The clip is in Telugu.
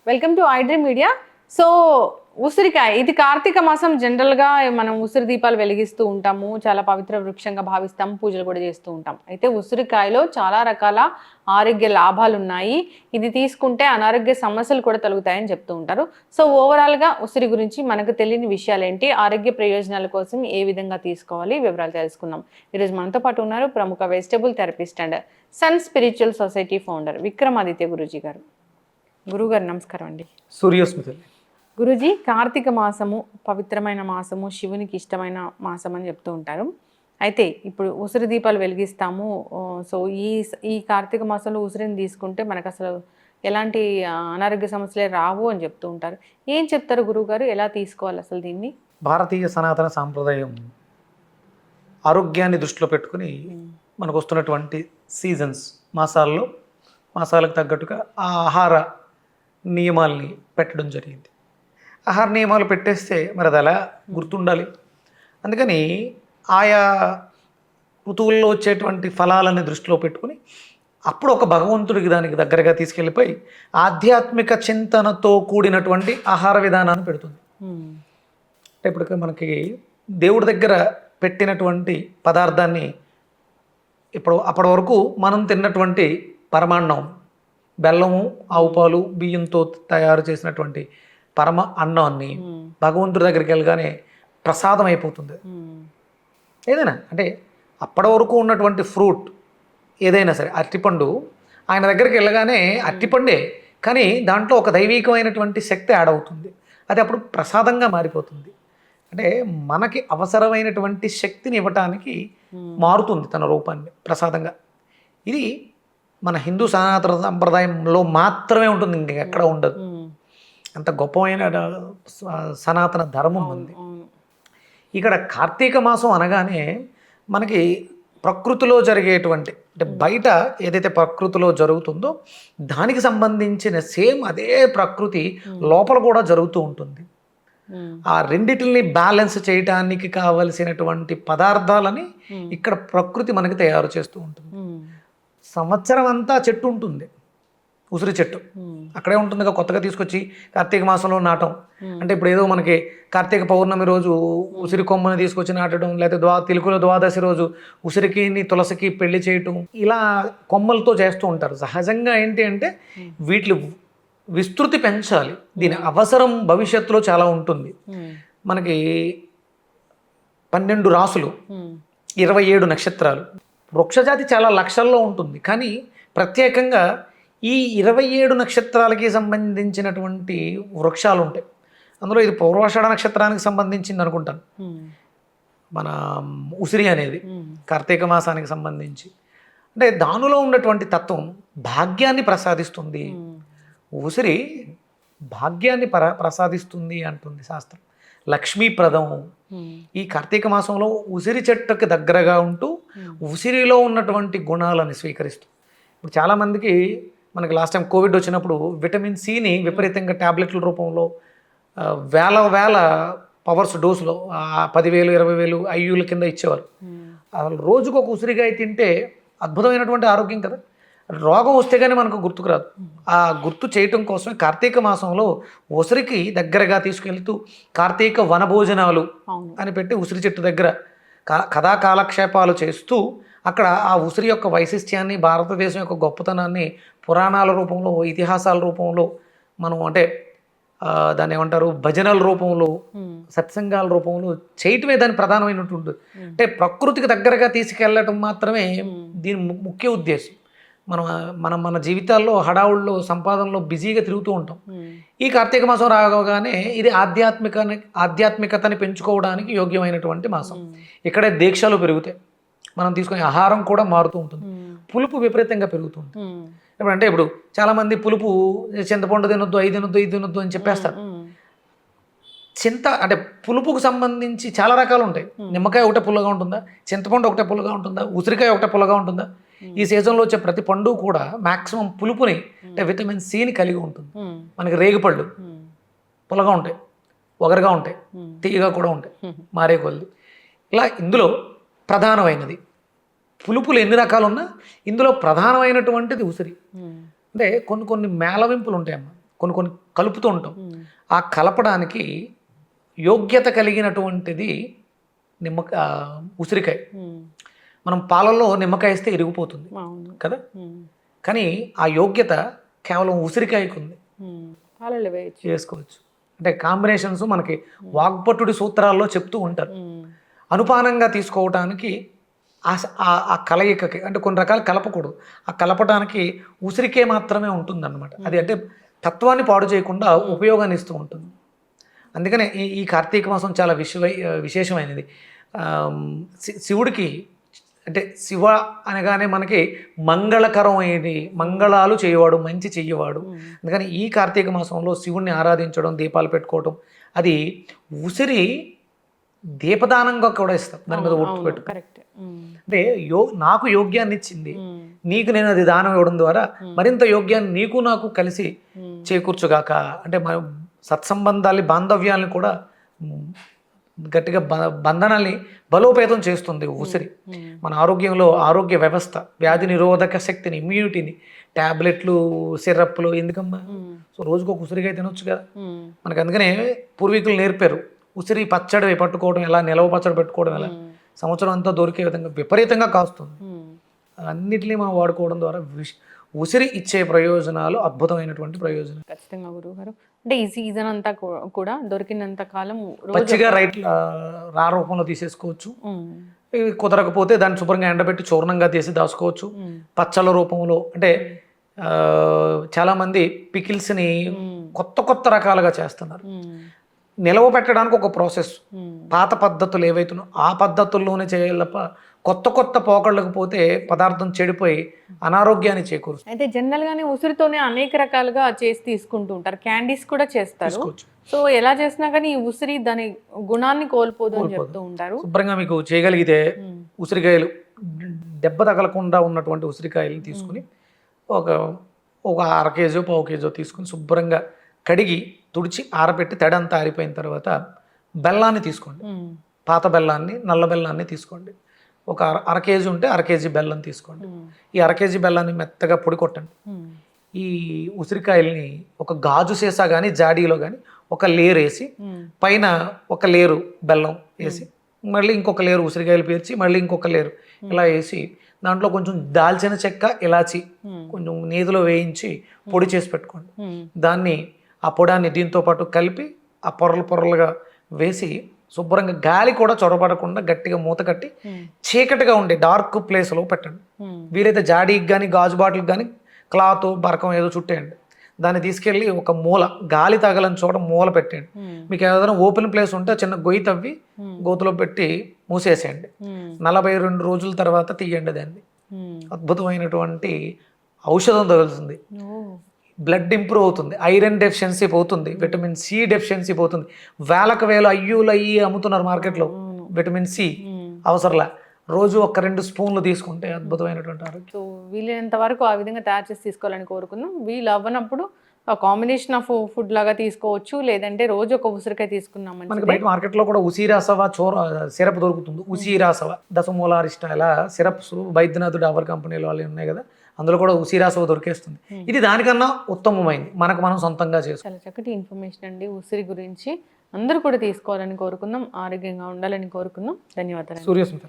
Welcome to iDream media. So ఉసిరికాయ ఇది కార్తీక మాసం జనరల్గా మనం ఉసిరి దీపాలు వెలిగిస్తూ ఉంటాము, చాలా పవిత్ర వృక్షంగా భావిస్తాము, పూజలు కూడా చేస్తూ ఉంటాం. అయితే ఉసిరికాయలో చాలా రకాల ఆరోగ్య లాభాలు ఉన్నాయి. ఇది తీసుకుంటే అనారోగ్య సమస్యలు కూడా తొలగుతాయని చెప్తూ ఉంటారు. సో ఓవరాల్గా ఉసిరి గురించి మనకు తెలియని విషయాలు ఏంటి, ఆరోగ్య ప్రయోజనాల కోసం ఏ విధంగా తీసుకోవాలి, వివరాలు తెలుసుకుందాం. ఈరోజు మనతో పాటు ఉన్నారు ప్రముఖ vegetable therapist and sun spiritual society founder Vikramaditya Guruji గారు. గురువుగారు నమస్కారం అండి. సూర్యోస్మిత. గురూజీ, కార్తీక మాసము పవిత్రమైన మాసము, శివునికి ఇష్టమైన మాసం అని చెప్తూ ఉంటారు. అయితే ఇప్పుడు ఉసిరి దీపాలు వెలిగిస్తాము. సో ఈ కార్తీక మాసంలో ఉసిరిని తీసుకుంటే మనకు అసలు ఎలాంటి అనారోగ్య సమస్యలే రావు అని చెప్తూ ఉంటారు. ఏం చెప్తారు గురువుగారు, ఎలా తీసుకోవాలి అసలు దీన్ని? భారతీయ సనాతన సాంప్రదాయం ఆరోగ్యాన్ని దృష్టిలో పెట్టుకుని మనకు వస్తున్నటువంటి సీజన్స్ మాసాలకు తగ్గట్టుగా ఆ ఆహార నియమాల్ని పెట్టడం జరిగింది. ఆహార నియమాలు పెట్టేస్తే మరి అది ఎలా గుర్తుండాలి? అందుకని ఆయా ఋతువుల్లో వచ్చేటువంటి ఫలాలని దృష్టిలో పెట్టుకుని అప్పుడు ఒక భగవంతుడికి దానికి దగ్గరగా తీసుకెళ్ళిపోయి ఆధ్యాత్మిక చింతనతో కూడినటువంటి ఆహార విధానాన్ని పెడుతుంది. అంటే ఇప్పుడు మనకి దేవుడి దగ్గర పెట్టినటువంటి పదార్థాన్ని అప్పటి వరకు మనం తిన్నటువంటి పరమాన్నం, బెల్లము, ఆవు పాలు, బియ్యంతో తయారు చేసినటువంటి పరమ అన్నాన్ని భగవంతుడి దగ్గరికి వెళ్ళగానే ప్రసాదం అయిపోతుంది. ఏదైనా అంటే అప్పటి వరకు ఉన్నటువంటి ఫ్రూట్ ఏదైనా సరే, అరటిపండు ఆయన దగ్గరికి వెళ్ళగానే అరటిపండే, కానీ దాంట్లో ఒక దైవికమైనటువంటి శక్తి యాడ్ అవుతుంది. అది అప్పుడు ప్రసాదంగా మారిపోతుంది. అంటే మనకి అవసరమైనటువంటి శక్తిని ఇవ్వటానికి మారుతుంది తన రూపాన్ని ప్రసాదంగా. ఇది మన హిందూ సనాతన సంప్రదాయంలో మాత్రమే ఉంటుంది, ఇంకెక్కడ ఉండదు. అంత గొప్పమైన సనాతన ధర్మం ఉంది. ఇక్కడ కార్తీక మాసం అనగానే మనకి ప్రకృతిలో జరిగేటువంటి, అంటే బయట ఏదైతే ప్రకృతిలో జరుగుతుందో దానికి సంబంధించిన సేమ్ అదే ప్రకృతి లోపల కూడా జరుగుతూ ఉంటుంది. ఆ రెండిటిని బ్యాలెన్స్ చేయటానికి కావలసినటువంటి పదార్థాలని ఇక్కడ ప్రకృతి మనకి తయారు చేస్తూ ఉంటుంది. సంవత్సరం అంతా చెట్టు ఉంటుంది, ఉసిరి చెట్టు అక్కడే ఉంటుంది. కొత్తగా తీసుకొచ్చి కార్తీక మాసంలో నాటం అంటే ఇప్పుడు ఏదో మనకి కార్తీక పౌర్ణమి రోజు ఉసిరి కొమ్మని తీసుకొచ్చి నాటడం, లేకపోతే తెలుగులో ద్వాదశి రోజు ఉసిరికి తులసికి పెళ్లి చేయటం, ఇలా కొమ్మలతో చేస్తూ ఉంటారు. సహజంగా ఏంటి అంటే వీటి విస్తృతి పెంచాలి, దీని అవసరం భవిష్యత్తులో చాలా ఉంటుంది. మనకి 12 రాసులు, 27 నక్షత్రాలు, వృక్షజాతి చాలా లక్షల్లో ఉంటుంది. కానీ ప్రత్యేకంగా ఈ 27 నక్షత్రాలకి సంబంధించినటువంటి వృక్షాలు ఉంటాయి. అందులో ఇది పూర్వాషాఢ నక్షత్రానికి సంబంధించింది అనుకుంటాను, మన ఉసిరి అనేది కార్తీక మాసానికి సంబంధించి. అంటే దానిలో ఉన్నటువంటి తత్వం భాగ్యాన్ని ప్రసాదిస్తుంది. ఉసిరి భాగ్యాన్ని ప్రసాదిస్తుంది అంటుంది శాస్త్రం. లక్ష్మీప్రదం. ఈ కార్తీక మాసంలో ఉసిరి చెట్టుకి దగ్గరగా ఉంటూ ఉసిరిలో ఉన్నటువంటి గుణాలను స్వీకరిస్తూ, ఇప్పుడు చాలామందికి మనకి లాస్ట్ టైం కోవిడ్ వచ్చినప్పుడు విటమిన్ సిని విపరీతంగా ట్యాబ్లెట్ల రూపంలో వేల పవర్స్ డోసులో 10,000 20,000 ఐయూల కింద ఇచ్చేవారు. అసలు రోజుకు ఒక ఉసిరికాయ తింటే అద్భుతమైనటువంటి ఆరోగ్యం కదా. రోగం వస్తే కానీ మనకు గుర్తుకు రాదు. ఆ గుర్తు చేయటం కోసమే కార్తీక మాసంలో ఉసిరికి దగ్గరగా తీసుకెళ్తూ కార్తీక వనభోజనాలు అని పెట్టి ఉసిరి చెట్టు దగ్గర కథా కాలక్షేపాలు చేస్తూ అక్కడ ఆ ఉసిరి యొక్క వైశిష్ట్యాన్ని, భారతదేశం యొక్క గొప్పతనాన్ని పురాణాల రూపంలో, ఇతిహాసాల రూపంలో మనం అంటే దాన్ని ఏమంటారు, భజనల రూపంలో, సత్సంగాల రూపంలో చేయటమే దాని ప్రధానమైనటువంటి. అంటే ప్రకృతికి దగ్గరగా తీసుకెళ్ళటం మాత్రమే దీని ముఖ్య ఉద్దేశం. మన జీవితాల్లో హడావుల్లో, సంపాదనలో బిజీగా తిరుగుతూ ఉంటాం. ఈ కార్తీక మాసం రాగానే ఇది ఆధ్యాత్మికతని పెంచుకోవడానికి యోగ్యమైనటువంటి మాసం. ఇక్కడే దీక్షలు పెరుగుతాయి, మనం తీసుకునే ఆహారం కూడా మారుతూ ఉంటుంది, పులుపు విపరీతంగా పెరుగుతుంది. ఎప్పుడంటే ఇప్పుడు చాలామంది పులుపు చింతపండు తినొద్దు, ఇది తినొద్దు అని చెప్పేస్తారు. అంటే పులుపుకు సంబంధించి చాలా రకాలు ఉంటాయి. నిమ్మకాయ ఒకటే పుల్లగా ఉంటుందా, చింతపండు ఒకటే పుల్లగా ఉంటుందా, ఉసిరికాయ ఒకటే పుల్లగా ఉంటుందా? ఈ సీజన్లో వచ్చే ప్రతి పండు కూడా మ్యాక్సిమం పులుపుని, అంటే విటమిన్ సిని కలిగి ఉంటుంది. మనకి రేగిపళ్ళు పుల్లగా ఉంటాయి, ఒగరుగా ఉంటాయి, తీయగా కూడా ఉంటాయి, మారే కొద్ది. ఇలా ఇందులో ప్రధానమైనది పులుపులు ఎన్ని రకాలు ఉన్నా ఇందులో ప్రధానమైనటువంటిది ఉసిరి. అంటే కొన్ని మేళవింపులు ఉంటాయమ్మా, కొన్ని కలుపుతూ ఉంటాం. ఆ కలపడానికి యోగ్యత కలిగినటువంటిది ఉసిరికాయ. మనం పాలల్లో నిమ్మకాయ వేస్తే ఇరిగిపోతుంది అవును. కదా, కానీ ఆ యోగ్యత కేవలం ఉసిరికాయకు ఉంది. పాలలో వేయచ్చు. చేసుకోవచ్చు. అంటే కాంబినేషన్స్ మనకి వాగ్భటుడి సూత్రాల్లో చెప్తూ ఉంటారు. అనుపానంగా తీసుకోవటానికి ఆ కలయికకి, అంటే కొన్ని రకాలు కలపకూడదు, ఆ కలపడానికి ఉసిరికే మాత్రమే ఉంటుందన్నమాట. అది అంటే తత్వాన్ని పాడు చేయకుండా ఉపయోగాన్ని ఇస్తూ ఉంటుంది. అందుకనే ఈ కార్తీక మాసం చాలా విశేషమైనది. శివుడికి అంటే శివ అనగానే మనకి మంగళకరమైనది, మంగళాలు చేయవాడు, మంచి చెయ్యవాడు. అందుకని ఈ కార్తీక మాసంలో శివుణ్ణి ఆరాధించడం, దీపాలు పెట్టుకోవడం, అది ఉసిరి దీపదానంగా కూడా ఇస్తాం. దాని మీద ఒట్టు పెట్టు. అంటే నాకు యోగ్యాన్ని ఇచ్చింది, నీకు నేను అది దానం ఇవ్వడం ద్వారా మరింత యోగ్యాన్ని నీకు నాకు కలిసి చేకూర్చుగాక. అంటే మన సత్సంబంధాన్ని, బాంధవ్యాలను కూడా గట్టిగా బంధనాల్ని బలోపేతం చేస్తుంది ఉసిరి. మన ఆరోగ్యంలో ఆరోగ్య వ్యవస్థ, వ్యాధి నిరోధక శక్తిని, ఇమ్యూనిటీని, ట్యాబ్లెట్లు, సిరప్లు ఎందుకమ్మా? సో రోజుకు ఒక ఉసిరికాయ తినొచ్చు కదా మనకి. అందుకనే పూర్వీకులు నేర్పారు ఉసిరి పచ్చడి పట్టుకోవడం ఎలా, నిలవ పచ్చడి పెట్టుకోవడం ఎలా, సంవత్సరం అంతా దొరికే విధంగా విపరీతంగా కాస్తుంది. అన్నిటినీ మనం వాడుకోవడం ద్వారా ఉసిరి ఇచ్చే ప్రయోజనాలు అద్భుతమైనటువంటి ప్రయోజనం. ఖచ్చితంగా గురువు గారు. అంటే ఈ సీజన్ అంతా కూడా దొరికినంత కాలం పచ్చిగా రా రూపంలో తీసేసుకోవచ్చు. ఇవి కుదరకపోతే దాన్ని శుభ్రంగా ఎండబెట్టి చూర్ణంగా తీసి దాచుకోవచ్చు. పచ్చళ్ళ రూపంలో, అంటే చాలామంది పికిల్స్ని కొత్త రకాలుగా చేస్తున్నారు. నిలవ పెట్టడానికి ఒక ప్రాసెస్, పాత పద్ధతులు ఏవైతున్నాయో ఆ పద్ధతుల్లోనే చేయాలి తప్ప కొత్త పోకళ్ళకు పోతే పదార్థం చెడిపోయి అనారోగ్యాన్ని చేకూరుస్తుంది. అయితే జనరల్ గానే ఉసిరితోనే అనేక రకాలుగా చేసి తీసుకుంటూ ఉంటారు, క్యాండీస్ కూడా చేస్తారు. సో ఎలా చేసినా కానీ ఈ ఉసిరి దాని గుణాన్ని కోల్పోదు అని చెప్తూ ఉంటారు. శుభ్రంగా మీకు చేయగలిగితే ఉసిరికాయలు దెబ్బ తగలకుండా ఉన్నటువంటి ఉసిరికాయలు తీసుకుని ఒక అర కేజీ, పావు కేజీ తీసుకుని శుభ్రంగా కడిగి తుడిచి ఆరబెట్టి తడంతా ఆరిపోయిన తర్వాత బెల్లాన్ని తీసుకోండి. పాత బెల్లాన్ని, నల్ల బెల్లాన్ని తీసుకోండి. ఒక అర కేజీ ఉంటే అర కేజీ బెల్లం తీసుకోండి. ఈ అర కేజీ బెల్లాన్ని మెత్తగా పొడి కొట్టండి. ఈ ఉసిరికాయల్ని ఒక గాజు సీసా కానీ జాడీలో కానీ ఒక లేరు వేసి, పైన ఒక లేరు బెల్లం వేసి, మళ్ళీ ఇంకొక లేరు ఉసిరికాయలు పేర్చి, మళ్ళీ ఇంకొక లేరు ఇలా వేసి, దాంట్లో కొంచెం దాల్చిన చెక్క, ఇలాచి కొంచెం నేతిలో వేయించి పొడి చేసి పెట్టుకోండి. దాన్ని ఆ పొడాన్ని దీంతో పాటు కలిపి ఆ పొరలుగా వేసి శుభ్రంగా గాలి కూడా చొరబడకుండా గట్టిగా మూత కట్టి చీకటిగా ఉండే డార్క్ ప్లేస్లో పెట్టండి. వీలైతే జాడీకి కానీ గాజు బాటిల్కి కానీ క్లాత్, బరకం ఏదో చుట్టేయండి. దాన్ని తీసుకెళ్ళి ఒక మూల, గాలి తగలని చోట మూల పెట్టండి. మీకు ఏదైనా ఓపెన్ ప్లేస్ ఉంటే చిన్న గొయ్యి తవ్వి గోతులో పెట్టి మూసేసేయండి. 42 రోజుల తర్వాత తీయండి దాన్ని. అద్భుతమైనటువంటి ఔషధం తగులుతుంది. బ్లడ్ ఇంప్రూవ్ అవుతుంది, ఐరన్ డెఫిషియన్సీ పోతుంది, విటమిన్ సి డెఫిషియన్సీ పోతుంది. వేలకు వేలు అయ్యి అమ్ముతున్నారు మార్కెట్లో విటమిన్ సి అవసరంలా. రోజు 1-2 స్పూన్లు తీసుకుంటే అద్భుతమైనటువంటి ఆరోగ్యం. సో వీలైనంత వరకు ఆ విధంగా తయారు చేసి తీసుకోవాలని కోరుకుందాం. వీలు అవ్వనప్పుడు కాంబినేషన్ ఆఫ్ ఫుడ్ లాగా తీసుకోవచ్చు, లేదంటే రోజు ఒక ఉసిరికాయ తీసుకున్నామని. మనకి బయట మార్కెట్లో కూడా ఉసిరాసవ సిరప్ దొరుకుతుంది. ఉసిరాసవ, దశమూలారిష్ట ఇలా సిరప్స్ బైద్యనాథుడు అవర్ కంపెనీలో వాళ్ళు ఉన్నాయి కదా, అందులో కూడా ఉసిరాసవ దొరికేస్తుంది. ఇది దానికన్నా ఉత్తమమైంది, మనకు మనం సొంతంగా చేసుకోవాలి. చాలా చక్కటి ఇన్ఫర్మేషన్ అండి ఉసిరి గురించి. అందరూ కూడా తీసుకోవాలని కోరుకుందాం, ఆరోగ్యంగా ఉండాలని కోరుకుందాం. ధన్యవాదాలు. సూర్యస్మిత.